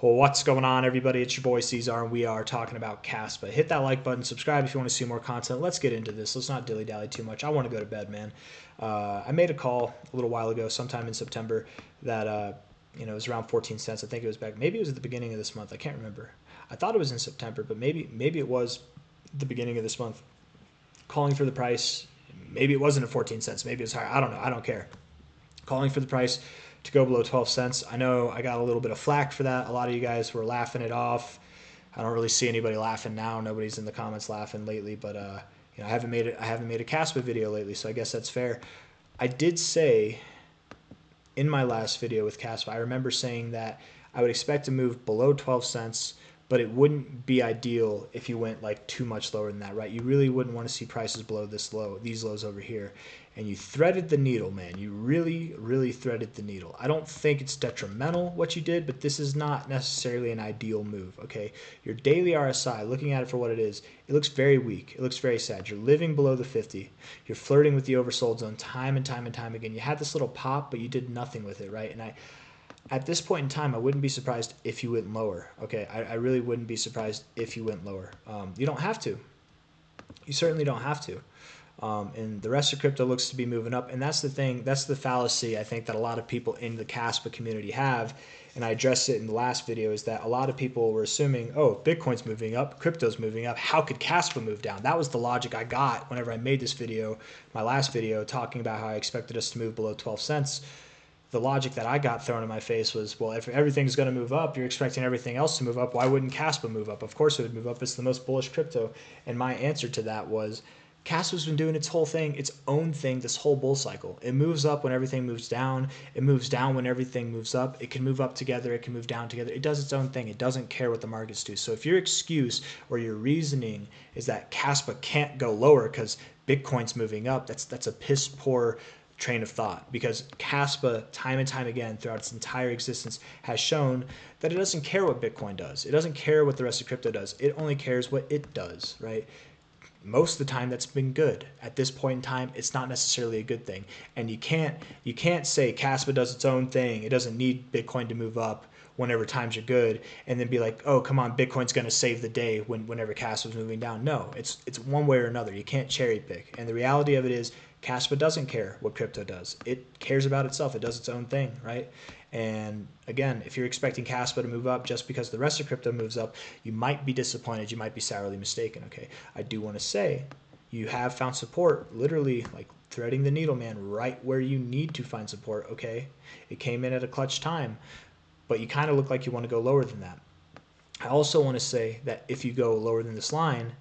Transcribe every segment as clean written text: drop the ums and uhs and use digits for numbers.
Well, what's going on, everybody? It's your boy C-Zar, and we are talking about Kaspa. Hit that like button, subscribe if you want to see more content. Let's get into this. Let's not dilly-dally too much. I want to go to bed, man. I made a call a little while ago, sometime in September, that it was around 14 cents. I think it was back. Maybe it was at the beginning of this month. I can't remember. I thought it was in September, but maybe it was the beginning of this month. Calling for the price. Maybe it wasn't at 14 cents. Maybe it's higher. I don't know. I don't care. Calling for the price to go below 12 cents. I know I got a little bit of flack for that. A lot of you guys were laughing it off. I don't really see anybody laughing now. Nobody's in the comments laughing lately, but I haven't made a Kaspa video lately, so I guess that's fair. I did say in my last video with Kaspa, I remember saying that I would expect to move below 12 cents, but it wouldn't be ideal if you went like too much lower than that, right? You really wouldn't want to see prices below this low, these lows over here. And you threaded the needle, man. You really, really threaded the needle. I don't think it's detrimental what you did, but this is not necessarily an ideal move, okay? Your daily RSI, looking at it for what it is, it looks very weak. It looks very sad. You're living below the 50. You're flirting with the oversold zone time and time and time again. You had this little pop, but you did nothing with it, right? And at this point in time, I wouldn't be surprised if you went lower, okay? I really wouldn't be surprised if you went lower. You don't have to. You certainly don't have to. And the rest of crypto looks to be moving up. And that's the thing, that's the fallacy I think that a lot of people in the Kaspa community have. And I addressed it in the last video, is that a lot of people were assuming, oh, Bitcoin's moving up, crypto's moving up, how could Kaspa move down? That was the logic I got whenever I made this video, my last video, talking about how I expected us to move below 12 cents. The logic that I got thrown in my face was, well, if everything's going to move up, you're expecting everything else to move up, why wouldn't Kaspa move up? Of course it would move up. It's the most bullish crypto. And my answer to that was, Kaspa's been doing its whole thing, its own thing, this whole bull cycle. It moves up when everything moves down. It moves down when everything moves up. It can move up together. It can move down together. It does its own thing. It doesn't care what the markets do. So if your excuse or your reasoning is that Kaspa can't go lower because Bitcoin's moving up, that's a piss poor train of thought, because Kaspa time and time again throughout its entire existence has shown that it doesn't care what Bitcoin does. It doesn't care what the rest of crypto does. It only cares what it does, right? Most of the time that's been good. At this point in time, it's not necessarily a good thing. And you can't say Kaspa does its own thing. It doesn't need Bitcoin to move up whenever times are good, and then be like, oh, come on, Bitcoin's going to save the day whenever Kaspa's moving down. No, it's one way or another. You can't cherry pick. And the reality of it is, Kaspa doesn't care what crypto does. It cares about itself. It does its own thing, right? And again, if you're expecting Kaspa to move up just because the rest of crypto moves up, you might be disappointed. You might be sourly mistaken, okay? I do want to say you have found support, literally like threading the needle, man, right where you need to find support, okay? It came in at a clutch time, but you kind of look like you want to go lower than that. I also want to say that if you go lower than this line,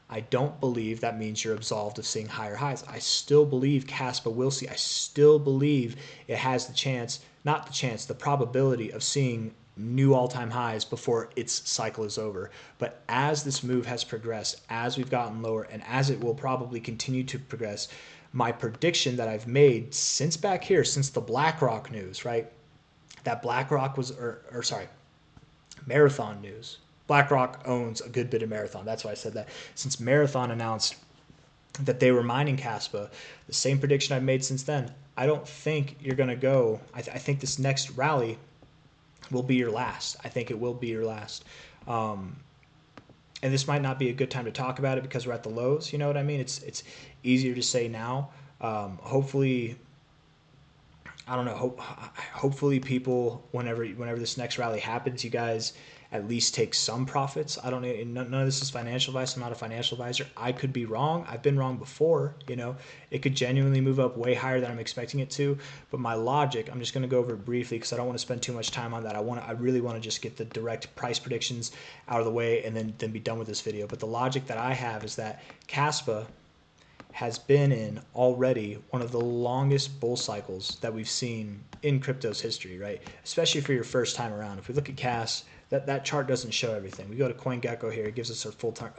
I don't believe that means you're absolved of seeing higher highs. I still believe Kaspa will see. I still believe it has the chance, not the chance, the probability of seeing new all-time highs before its cycle is over. But as this move has progressed, as we've gotten lower, and as it will probably continue to progress, my prediction that I've made since back here, since the BlackRock news, right? That BlackRock was, sorry, Marathon news. BlackRock owns a good bit of Marathon. That's why I said that. Since Marathon announced that they were mining Kaspa, the same prediction I've made since then. I don't think you're going to go. I think this next rally will be your last. I think it will be your last. And this might not be a good time to talk about it because we're at the lows. You know what I mean? It's easier to say now. Hopefully, I don't know. Hopefully, people, whenever this next rally happens, you guys at least take some profits. I don't know. None of this is financial advice. I'm not a financial advisor. I could be wrong. I've been wrong before. You know, it could genuinely move up way higher than I'm expecting it to. But my logic, I'm just going to go over it briefly because I don't want to spend too much time on that. I really want to just get the direct price predictions out of the way and then be done with this video. But the logic that I have is that Kaspa has been in already one of the longest bull cycles that we've seen in crypto's history, right? Especially for your first time around. If we look at CAS, that chart doesn't show everything. We go to CoinGecko here, it gives us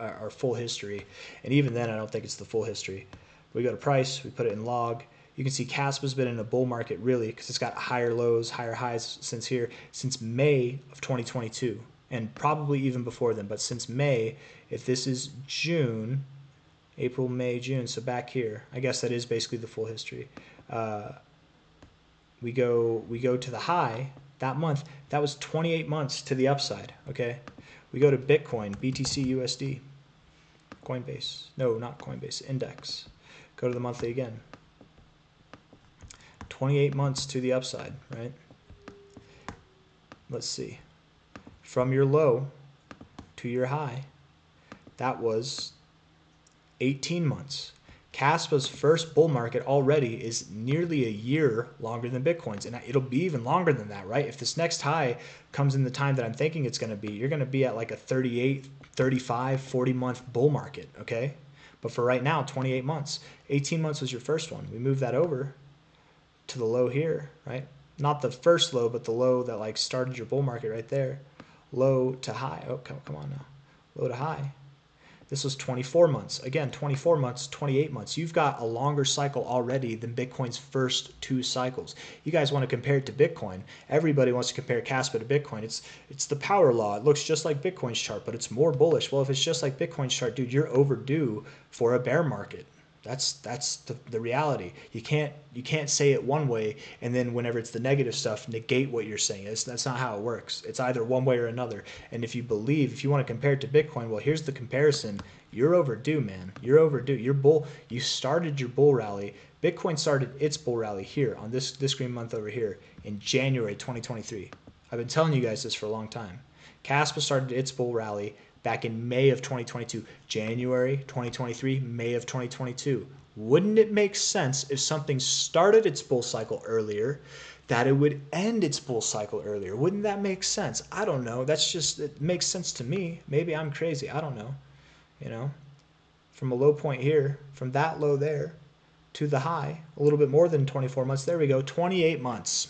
our full history, and even then I don't think it's the full history. We go to price, we put it in log. You can see Kaspa's been in a bull market really because it's got higher lows, higher highs since May of 2022, and probably even before then. But since May, if this is June, April, May, June, so back here, I guess that is basically the full history. We go to the high. that month, that was 28 months to the upside, okay? We go to Bitcoin, BTC USD, Coinbase. No, not Coinbase, Index. Go to the monthly again. 28 months to the upside, right? Let's see. From your low to your high, that was 18 months. Kaspa's first bull market already is nearly a year longer than Bitcoin's, and it'll be even longer than that, right? If this next high comes in the time that I'm thinking it's going to be, you're going to be at like a 38, 35, 40-month bull market, okay? But for right now, 28 months. 18 months was your first one. We move that over to the low here, right? Not the first low, but the low that like started your bull market right there. Low to high. Oh, come on now. Low to high. This was 24 months. Again, 24 months, 28 months. You've got a longer cycle already than Bitcoin's first 2 cycles. You guys want to compare it to Bitcoin. Everybody wants to compare Kaspa to Bitcoin. It's the power law. It looks just like Bitcoin's chart, but it's more bullish. Well, if it's just like Bitcoin's chart, dude, you're overdue for a bear market. That's the reality. You can't say it one way and then whenever it's the negative stuff, negate what you're saying. That's not how it works. It's either one way or another. And if you want to compare it to Bitcoin, well, here's the comparison. You're overdue, man. You're overdue. You started your bull rally. Bitcoin started its bull rally here on this green month over here in January 2023. I've been telling you guys this for a long time. Kaspa started its bull rally back in May of 2022, January 2023, May of 2022. Wouldn't it make sense if something started its bull cycle earlier, that it would end its bull cycle earlier? Wouldn't that make sense? I don't know. It makes sense to me. Maybe I'm crazy. I don't know. You know, from a low point here, from that low there to the high, a little bit more than 24 months. There we go, 28 months.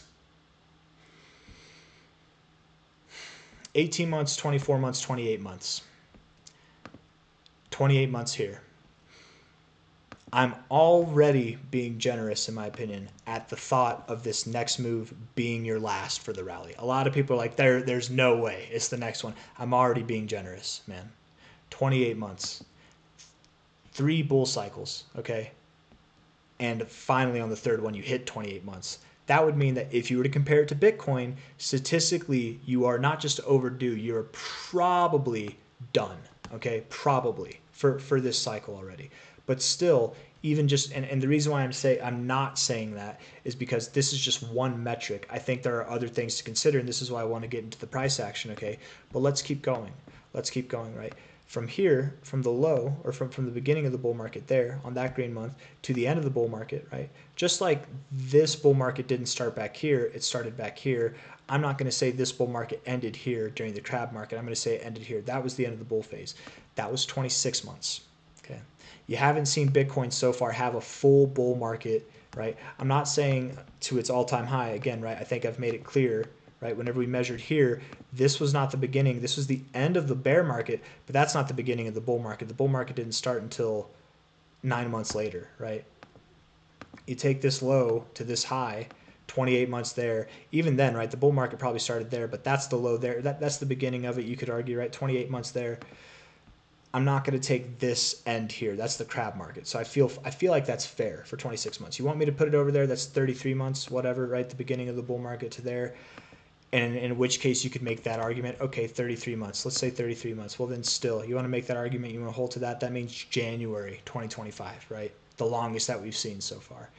18 months, 24 months, 28 months. 28 months here. I'm already being generous, in my opinion, at the thought of this next move being your last for the rally. A lot of people are like, there's no way it's the next one. I'm already being generous, man. 28 months. 3 bull cycles, okay? And finally on the third one, you hit 28 months. That would mean that if you were to compare it to Bitcoin, statistically, you are not just overdue, you're probably done, okay? Probably for this cycle already. But still, even just, and the reason why I'm not saying that is because this is just one metric. I think there are other things to consider, and this is why I want to get into the price action, okay? But let's keep going. Let's keep going, right? From here, from the low, or from the beginning of the bull market there on that green month to the end of the bull market, right? Just like this bull market didn't start back here, it started back here. I'm not going to say this bull market ended here during the crab market. I'm going to say it ended here. That was the end of the bull phase. That was 26 months, okay? You haven't seen Bitcoin so far have a full bull market, right? I'm not saying to its all-time high again, right? I think I've made it clear, right? Whenever we measured here, this was not the beginning. This was the end of the bear market, but that's not the beginning of the bull market. The bull market didn't start until 9 months later, right? You take this low to this high, 28 months there. Even then, right, the bull market probably started there, but that's the low there. That's the beginning of it, you could argue, right? 28 months there. I'm not going to take this end here. That's the crab market. So I feel like that's fair for 26 months. You want me to put it over there? That's 33 months, whatever, right? The beginning of the bull market to there. And in which case you could make that argument, okay, 33 months. Let's say 33 months. Well, then still, you want to make that argument, you want to hold to that. That means January 2025, right? The longest that we've seen so far.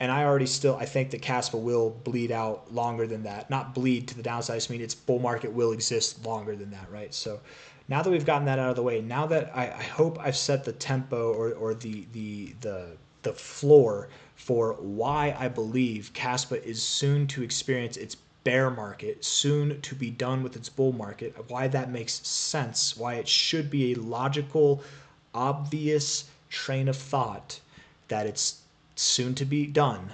And I think that Kaspa will bleed out longer than that. Not bleed to the downside, I just mean its bull market will exist longer than that, right? So now that we've gotten that out of the way, now that I hope I've set the tempo or the floor for why I believe Kaspa is soon to experience its bear market, soon to be done with its bull market, why that makes sense, why it should be a logical, obvious train of thought that it's soon to be done.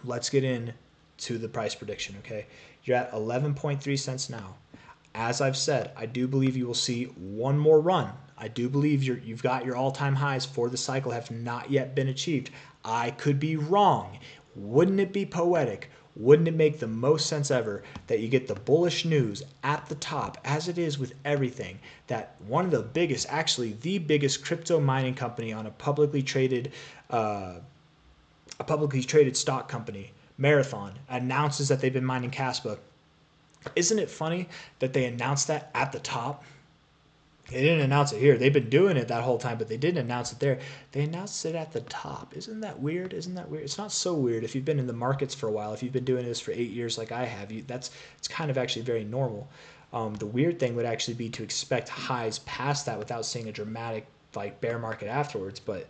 Let's get into the price prediction, okay? You're at 11.3 cents now. As I've said, I do believe you will see one more run. I do believe you've got your all-time highs for the cycle have not yet been achieved. I could be wrong. Wouldn't it be poetic? Wouldn't it make the most sense ever that you get the bullish news at the top, as it is with everything, that one of the biggest, actually the biggest crypto mining company on a publicly traded stock company, Marathon announces that they've been mining Kaspa. Isn't it funny that they announced that at the top? They didn't announce it here. They've been doing it that whole time, but they didn't announce it there. They announced it at the top. Isn't that weird? Isn't that weird? It's not so weird if you've been in the markets for a while. If you've been doing this for 8 years like I have, it's kind of actually very normal. The weird thing would actually be to expect highs past that without seeing a dramatic like bear market afterwards. But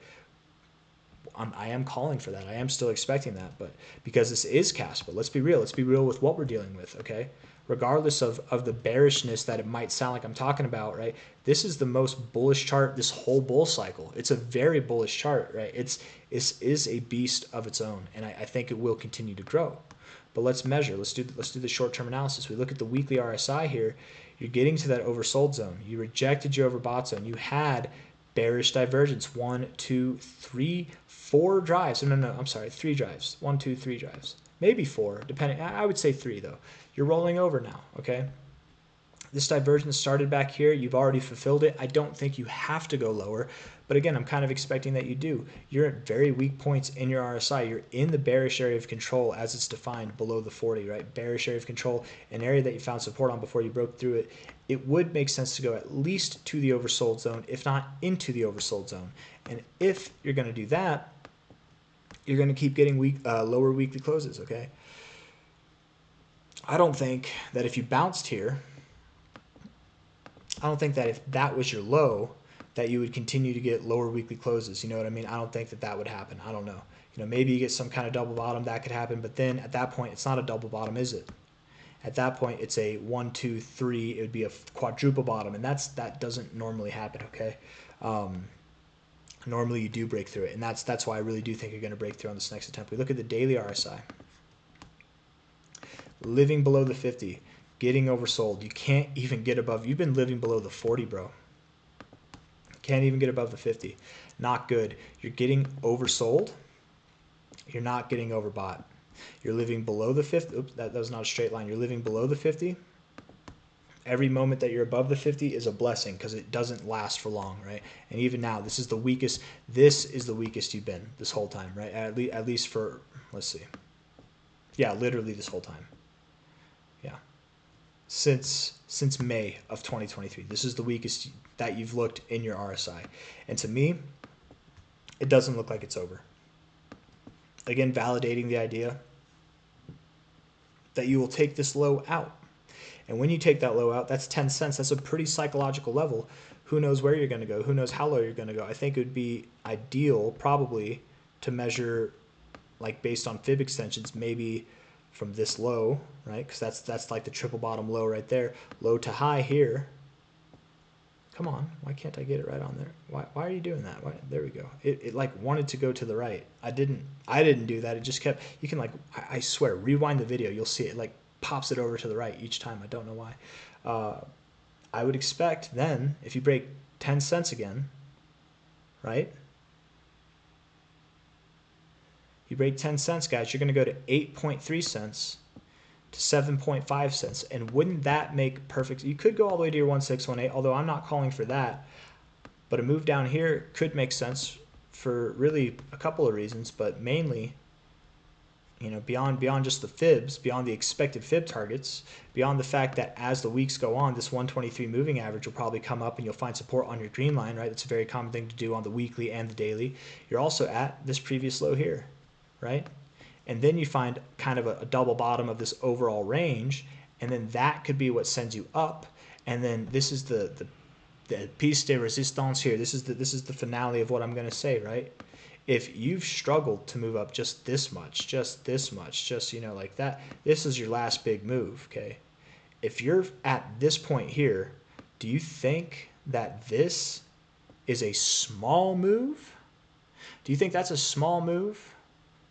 I am calling for that. I am still expecting that. But because this is Kaspa, let's be real. Let's be real with what we're dealing with. Okay. Regardless of the bearishness that it might sound like I'm talking about, right? This is the most bullish chart this whole bull cycle. It's a very bullish chart, right? It is a beast of its own, and I think it will continue to grow. But let's measure. Let's do the short-term analysis. We look at the weekly RSI here. You're getting to that oversold zone. You rejected your overbought zone. You had bearish divergence. 1, 2, 3, 4 drives. No, I'm sorry, 3 drives. 1, 2, 3 drives. Maybe 4, depending. I would say 3 though. You're rolling over now, okay? This divergence started back here. You've already fulfilled it. I don't think you have to go lower, but again, I'm kind of expecting that you do. You're at very weak points in your RSI. You're in the bearish area of control as it's defined below the 40, right? Bearish area of control, an area that you found support on before you broke through it. It would make sense to go at least to the oversold zone, if not into the oversold zone. And if you're going to do that, you're going to keep getting lower weekly closes, okay? I don't think that if you bounced here, I don't think that if that was your low, that you would continue to get lower weekly closes. You know what I mean? I don't think that that would happen. I don't know. You know, maybe you get some kind of double bottom, that could happen, but then at that point, it's not a double bottom, is it? At that point, it's a 1, 2, 3. It would be a quadruple bottom, and that doesn't normally happen, okay? Normally, you do break through it, and that's why I really do think you're going to break through on this next attempt. We look at the daily RSI. Living below the 50, getting oversold. You can't even get above. You've been living below the 40, bro. Can't even get above the 50. Not good. You're getting oversold. You're not getting overbought. You're living below the 50. Oops, that was not a straight line. You're living below the 50. Every moment that you're above the 50 is a blessing because it doesn't last for long, right? And even now, this is the weakest. This is the weakest you've been this whole time, right? At least for, let's see. Yeah, literally this whole time. Yeah. Since May of 2023. This is the weakest that you've looked in your RSI. And to me, it doesn't look like it's over. Again, validating the idea that you will take this low out. And when you take that low out, that's 10 cents. That's a pretty psychological level. Who knows where you're going to go? Who knows how low you're going to go? I think it would be ideal probably to measure, like based on fib extensions, maybe from this low, right? Because that's like the triple bottom low right there. Low to high here. Come on, why can't I get it right on there? Why are you doing that? There we go. It like wanted to go to the right. I didn't do that. It just kept. You can like, I swear, rewind the video. You'll see it like pops it over to the right each time. I don't know why. I would expect then if you break 10 cents again, right? You break 10 cents, guys, you're going to go to 8.3 cents to 7.5 cents. And wouldn't that make perfect? You could go all the way to your 1618, although I'm not calling for that. But a move down here could make sense for really a couple of reasons, but mainly, you know, beyond just the fibs, beyond the expected fib targets, beyond the fact that as the weeks go on, this 123 moving average will probably come up and you'll find support on your green line, right? That's a very common thing to do on the weekly and the daily. You're also at this previous low here, right? And then you find kind of a double bottom of this overall range, and then that could be what sends you up. And then this is the piece de resistance here. This is the finale of what I'm going to say, right? If you've struggled to move up just this much, you know, like that, this is your last big move, okay? If you're at this point here, do you think that this is a small move? Do you think that's a small move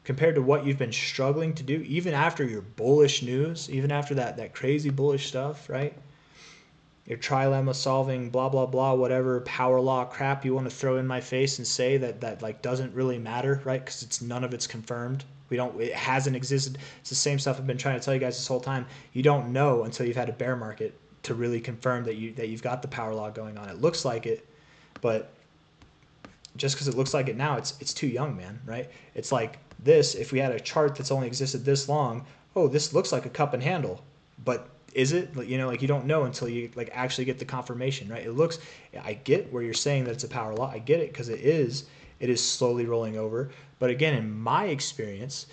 compared to what you've been struggling to do, even after your bullish news, even after that crazy bullish stuff, right? Your trilemma solving, blah, blah, blah, whatever power law crap you want to throw in my face and say that like doesn't really matter, right? Because none of it's confirmed. It hasn't existed. It's the same stuff I've been trying to tell you guys this whole time. You don't know until you've had a bear market to really confirm that you've got the power law going on. It looks like it, but just because it looks like it now, it's too young, man, right? It's like This, if we had a chart that's only existed this long, oh, this looks like a cup and handle, but is it? You know, like you don't know until you like actually get the confirmation, right? It looks, I get where you're saying that it's a power law. I get it because it is slowly rolling over. But again, in my experience,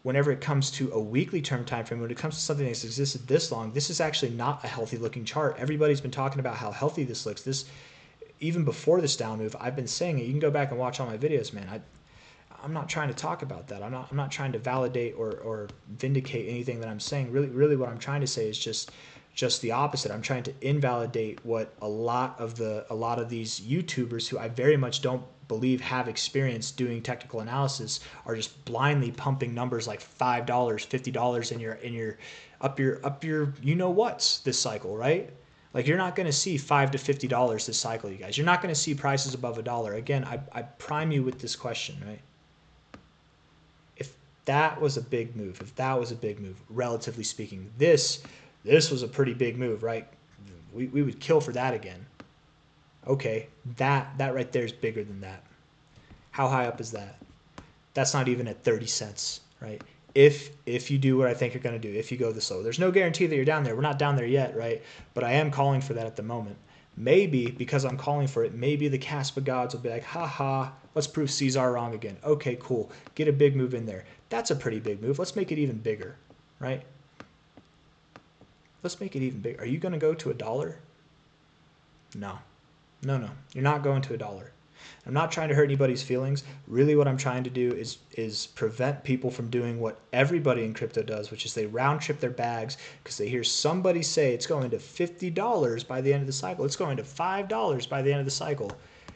whenever it comes to a weekly term time frame, when it comes to something that's existed this long, this is actually not a healthy looking chart. Everybody's been talking about how healthy this looks. This, even before this down move, I've been saying it. You can go back and watch all my videos, man. I'm not trying to talk about that. I'm not trying to validate or vindicate anything that I'm saying. Really what I'm trying to say is just the opposite. I'm trying to invalidate what a lot of these YouTubers, who I very much don't believe have experience doing technical analysis, are just blindly pumping numbers like $5, $50 in your up your you know what's this cycle, right? Like, you're not going to see $5 to $50 this cycle, you guys. You're not going to see prices above $1. Again, I prime you with this question, right? If that was a big move, relatively speaking, this was a pretty big move, right? We would kill for that again. Okay, that right there is bigger than that. How high up is that? That's not even at 30 cents, right? If you do what I think you're going to do, if you go this low. There's no guarantee that you're down there. We're not down there yet, right? But I am calling for that at the moment. Maybe because I'm calling for it, maybe the Kaspa gods will be like, haha, let's prove C-Zar wrong again. Okay, cool. Get a big move in there. That's a pretty big move. Let's make it even bigger, right? Let's make it even bigger. Are you going to go to $1? No. No. You're not going to $1. I'm not trying to hurt anybody's feelings. Really what I'm trying to do is prevent people from doing what everybody in crypto does, which is they round trip their bags because they hear somebody say it's going to $50 by the end of the cycle. It's going to $5 by the end of the cycle.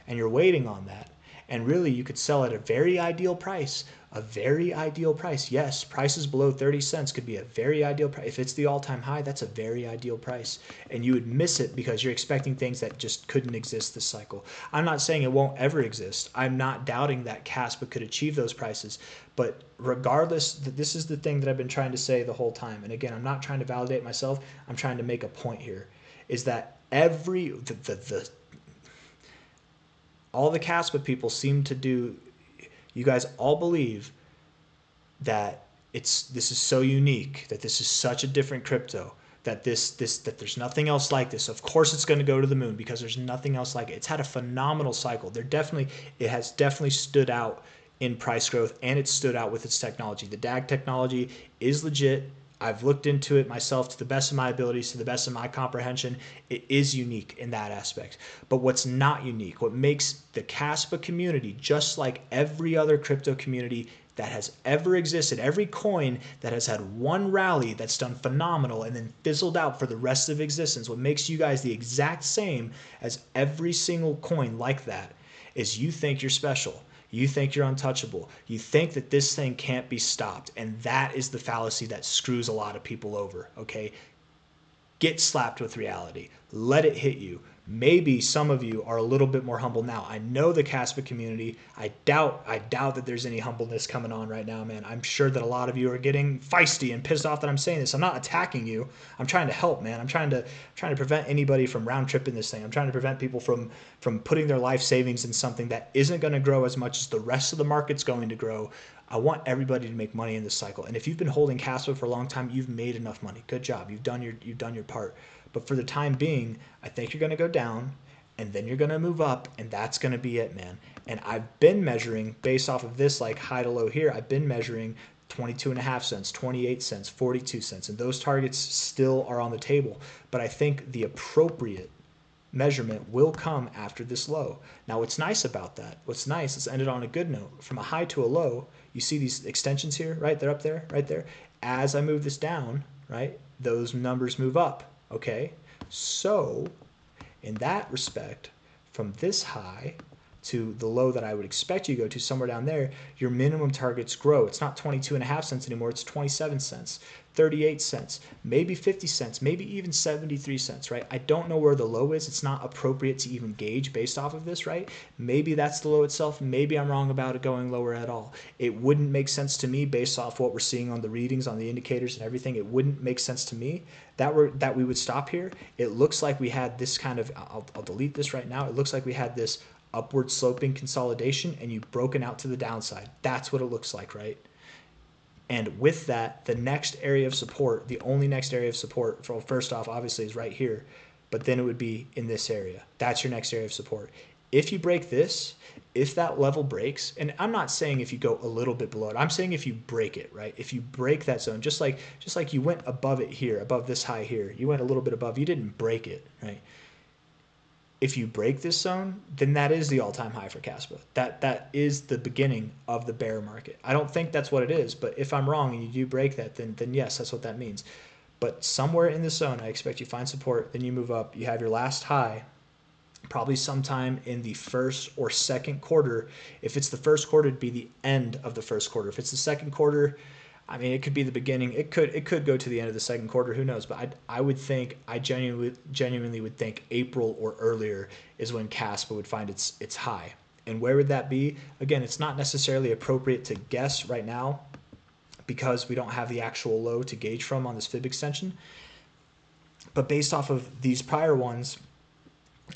And you're waiting on that. And really you could sell at a very ideal price. A very ideal price. Yes, prices below 30 cents could be a very ideal price. If it's the all-time high, that's a very ideal price. And you would miss it because you're expecting things that just couldn't exist this cycle. I'm not saying it won't ever exist. I'm not doubting that Kaspa could achieve those prices. But regardless, this is the thing that I've been trying to say the whole time. And again, I'm not trying to validate myself. I'm trying to make a point here. Is that all the Kaspa people seem to do, you guys all believe that this is so unique, that this is such a different crypto, that that there's nothing else like this. Of course it's going to go to the moon because there's nothing else like it. It's had a phenomenal cycle. It has definitely stood out in price growth, and it stood out with its technology. The DAG technology is legit. I've looked into it myself to the best of my abilities, to the best of my comprehension. It is unique in that aspect. But what's not unique, what makes the Kaspa community, just like every other crypto community that has ever existed, every coin that has had one rally that's done phenomenal and then fizzled out for the rest of existence, what makes you guys the exact same as every single coin like that is you think you're special. You think you're untouchable. You think that this thing can't be stopped. And that is the fallacy that screws a lot of people over, okay? Get slapped with reality. Let it hit you. Maybe some of you are a little bit more humble now. I know the Kaspa community. I doubt that there's any humbleness coming on right now, man. I'm sure that a lot of you are getting feisty and pissed off that I'm saying this. I'm not attacking you. I'm trying to help, man. I'm trying to prevent anybody from round tripping this thing. I'm trying to prevent people from putting their life savings in something that isn't going to grow as much as the rest of the market's going to grow. I want everybody to make money in this cycle. And if you've been holding Kaspa for a long time, you've made enough money. Good job. You've done your part. But for the time being, I think you're going to go down, and then you're going to move up, and that's going to be it, man. And I've been measuring, based off of this like high to low here, I've been measuring 22.5 cents, 28 cents, 42 cents, and those targets still are on the table. But I think the appropriate measurement will come after this low. Now, what's nice about that, let's end it on a good note. From a high to a low, you see these extensions here, right? They're up there, right there. As I move this down, right, those numbers move up. Okay, so in that respect, from this high to the low that I would expect you to go to, somewhere down there, your minimum targets grow. It's not 22.5 cents anymore, it's 27 cents, 38 cents, maybe 50 cents, maybe even 73 cents, right? I don't know where the low is. It's not appropriate to even gauge based off of this, right? Maybe that's the low itself. Maybe I'm wrong about it going lower at all. It wouldn't make sense to me based off what we're seeing on the readings, on the indicators and everything. It wouldn't make sense to me that we would stop here. It looks like we had this kind of, I'll delete this right now. It looks like we had this upward sloping consolidation and you've broken out to the downside. That's what it looks like, right? And with that, the next area of support, the only next area of support, well, first off, obviously, is right here, but then it would be in this area. That's your next area of support. If you break this, if that level breaks, and I'm not saying if you go a little bit below it, I'm saying if you break it, right? If you break that zone, just like you went above it here, above this high here, you went a little bit above, you didn't break it, right? If you break this zone, then that is the all-time high for Kaspa. That is the beginning of the bear market. I don't think that's what it is, but if I'm wrong and you do break that, then yes, that's what that means. But somewhere in the zone, I expect you find support, then you move up. You have your last high, probably sometime in the first or second quarter. If it's the first quarter, it'd be the end of the first quarter. If it's the second quarter, I mean, it could be the beginning. It could go to the end of the second quarter. Who knows? But I genuinely would think April or earlier is when Kaspa would find its high. And where would that be? Again, it's not necessarily appropriate to guess right now because we don't have the actual low to gauge from on this fib extension. But based off of these prior ones,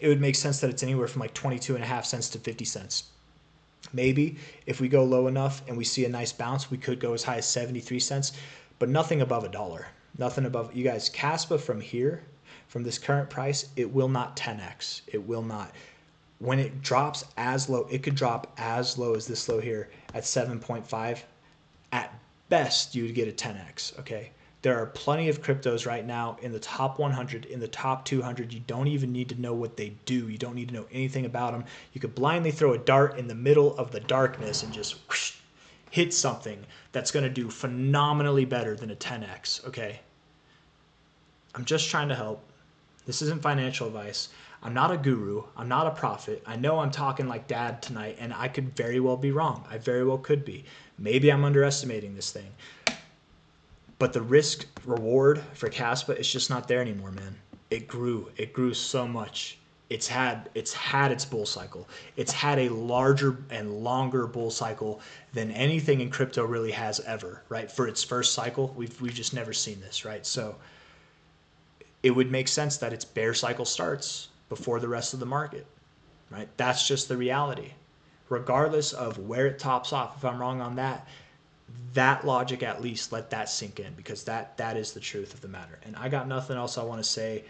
it would make sense that it's anywhere from like 22.5 cents to 50 cents. Maybe if we go low enough and we see a nice bounce, we could go as high as 73 cents, but nothing above $1. Nothing above, you guys, Kaspa from here, from this current price, it will not 10x. It will not. When it drops as low, it could drop as low as this low here at 7.5. At best, you would get a 10x, okay? There are plenty of cryptos right now in the top 100, in the top 200. You don't even need to know what they do. You don't need to know anything about them. You could blindly throw a dart in the middle of the darkness and just whoosh, hit something that's going to do phenomenally better than a 10x, okay? I'm just trying to help. This isn't financial advice. I'm not a guru. I'm not a prophet. I know I'm talking like dad tonight, and I could very well be wrong. I very well could be. Maybe I'm underestimating this thing. But the risk reward for Kaspa is just not there anymore, man. It grew so much. It's had its bull cycle. It's had a larger and longer bull cycle than anything in crypto really has ever, right? For its first cycle, we've just never seen this, right? So it would make sense that its bear cycle starts before the rest of the market, right? That's just the reality. Regardless of where it tops off, if I'm wrong on that logic, at least let that sink in, because that is the truth of the matter. And I got nothing else I want to say.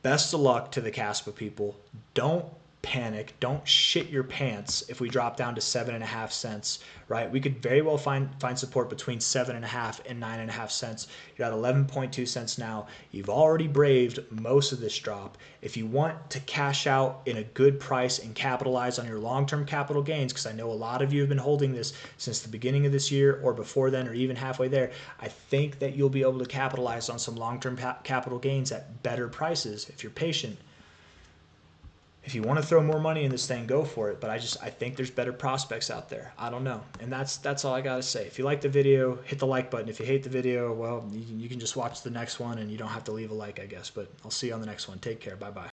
Best of luck to the Kaspa people. Don't panic. Don't shit your pants if we drop down to 7.5 cents, right? We could very well find support between 7.5 and 9.5 cents. You're at 11.2 cents now. You've already braved most of this drop. If you want to cash out in a good price and capitalize on your long-term capital gains, because I know a lot of you have been holding this since the beginning of this year or before then or even halfway there, I think that you'll be able to capitalize on some long-term capital gains at better prices if you're patient. If you want to throw more money in this thing, go for it. But I think there's better prospects out there. I don't know. And that's all I got to say. If you like the video, hit the like button. If you hate the video, well, you can just watch the next one and you don't have to leave a like, I guess. But I'll see you on the next one. Take care. Bye-bye.